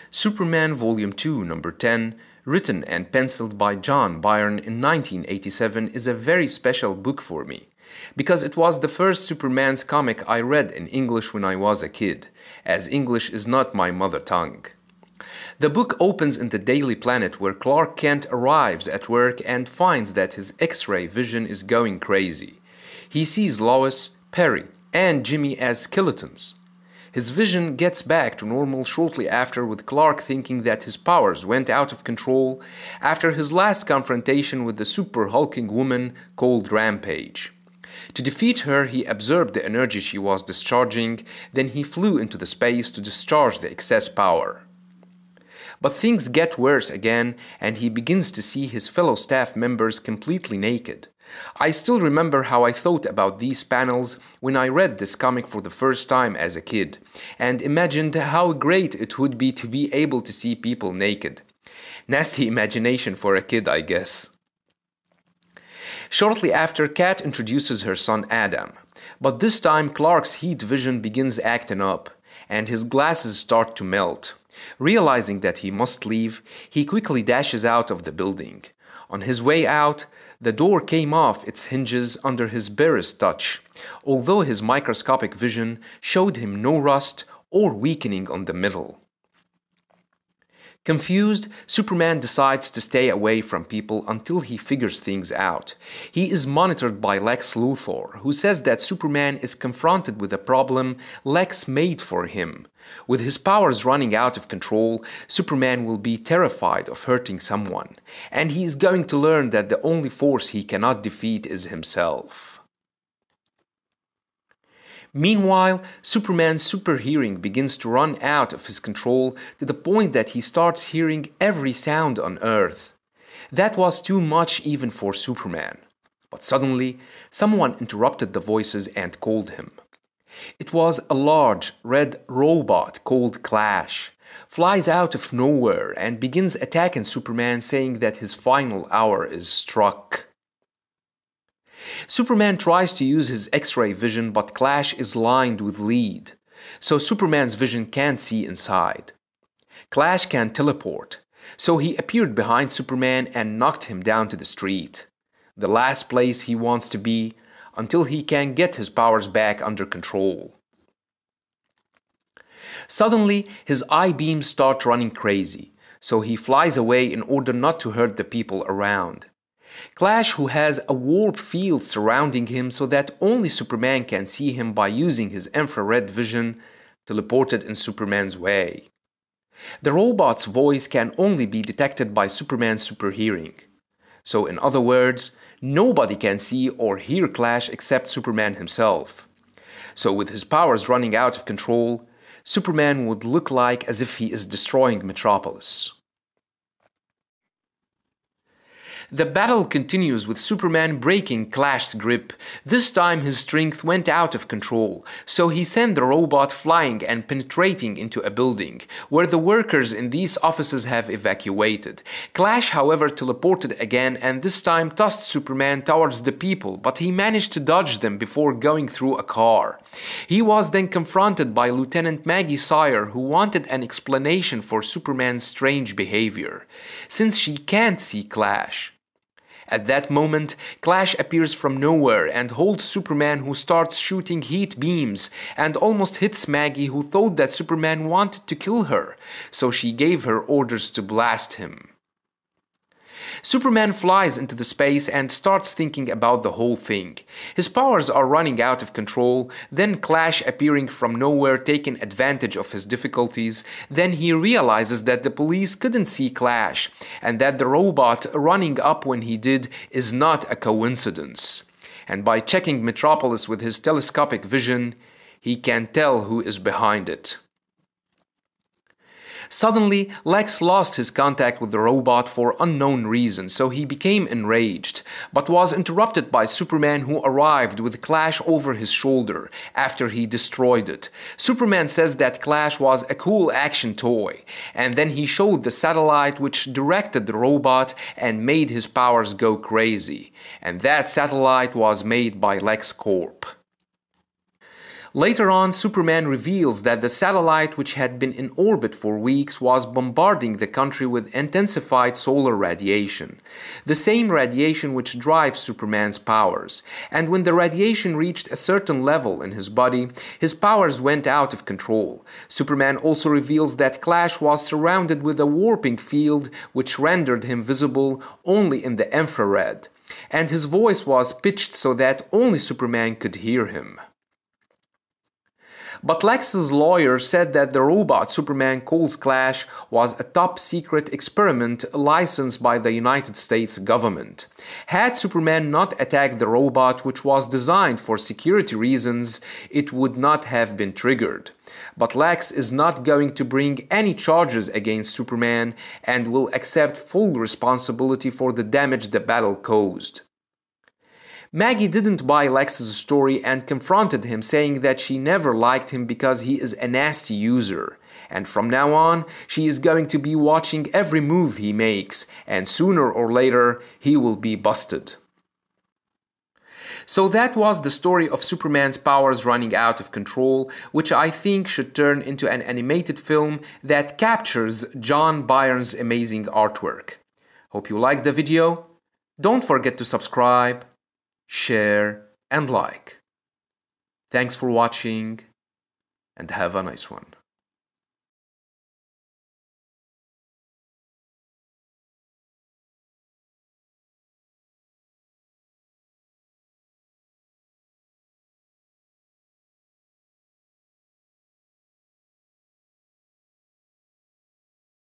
Superman Volume 2, Number 10, written and penciled by John Byrne in 1987, is a very special book for me, because it was the first Superman's comic I read in English when I was a kid, as English is not my mother tongue. The book opens in the Daily Planet where Clark Kent arrives at work and finds that his X-ray vision is going crazy. He sees Lois, Perry, and Jimmy as skeletons. His vision gets back to normal shortly after, with Clark thinking that his powers went out of control after his last confrontation with the super-hulking woman called Rampage. To defeat her, he absorbed the energy she was discharging, then he flew into the space to discharge the excess power. But things get worse again, and he begins to see his fellow staff members completely naked. I still remember how I thought about these panels when I read this comic for the first time as a kid, and imagined how great it would be to be able to see people naked. Nasty imagination for a kid, I guess. Shortly after, Kat introduces her son Adam, but this time Clark's heat vision begins acting up, and his glasses start to melt. Realizing that he must leave, he quickly dashes out of the building. On his way out, the door came off its hinges under his barest touch, although his microscopic vision showed him no rust or weakening on the metal. Confused, Superman decides to stay away from people until he figures things out. He is monitored by Lex Luthor, who says that Superman is confronted with a problem Lex made for him. With his powers running out of control, Superman will be terrified of hurting someone, and he is going to learn that the only force he cannot defeat is himself. Meanwhile, Superman's super hearing begins to run out of his control to the point that he starts hearing every sound on Earth. That was too much even for Superman. But suddenly, someone interrupted the voices and called him. It was a large, red robot called Klaash, flies out of nowhere and begins attacking Superman, saying that his final hour is struck. Superman tries to use his X-ray vision, but Klaash is lined with lead, so Superman's vision can't see inside. Klaash can teleport, so he appeared behind Superman and knocked him down to the street, the last place he wants to be, until he can get his powers back under control. Suddenly, his eye beams start running crazy, so he flies away in order not to hurt the people around. Klaash, who has a warp field surrounding him so that only Superman can see him by using his infrared vision, teleported in Superman's way. The robot's voice can only be detected by Superman's super hearing. So in other words, nobody can see or hear Klaash except Superman himself. So with his powers running out of control, Superman would look like as if he is destroying Metropolis. The battle continues with Superman breaking Klaash's grip. This time his strength went out of control, so he sent the robot flying and penetrating into a building, where the workers in these offices have evacuated. Klaash, however, teleported again and this time tossed Superman towards the people, but he managed to dodge them before going through a car. He was then confronted by Lieutenant Maggie Sawyer, who wanted an explanation for Superman's strange behavior, since she can't see Klaash. At that moment, Klaash appears from nowhere and holds Superman, who starts shooting heat beams and almost hits Maggie, who thought that Superman wanted to kill her, so she gave her orders to blast him. Superman flies into the space and starts thinking about the whole thing. His powers are running out of control, then Klaash appearing from nowhere taking advantage of his difficulties. Then he realizes that the police couldn't see Klaash, and that the robot running up when he did is not a coincidence. And by checking Metropolis with his telescopic vision, he can tell who is behind it. Suddenly, Lex lost his contact with the robot for unknown reasons, so he became enraged, but was interrupted by Superman, who arrived with Klaash over his shoulder after he destroyed it. Superman says that Klaash was a cool action toy, and then he showed the satellite which directed the robot and made his powers go crazy, and that satellite was made by Lex Corp. Later on, Superman reveals that the satellite, which had been in orbit for weeks, was bombarding the country with intensified solar radiation, the same radiation which drives Superman's powers. And when the radiation reached a certain level in his body, his powers went out of control. Superman also reveals that Klaash was surrounded with a warping field which rendered him visible only in the infrared, and his voice was pitched so that only Superman could hear him. But Lex's lawyer said that the robot Superman calls Klaash was a top-secret experiment licensed by the United States government. Had Superman not attacked the robot, which was designed for security reasons, it would not have been triggered. But Lex is not going to bring any charges against Superman and will accept full responsibility for the damage the battle caused. Maggie didn't buy Lex's story and confronted him, saying that she never liked him because he is a nasty user. And from now on, she is going to be watching every move he makes, and sooner or later, he will be busted. So that was the story of Superman's powers running out of control, which I think should turn into an animated film that captures John Byrne's amazing artwork. Hope you liked the video. Don't forget to subscribe, share and like. Thanks for watching and have a nice one.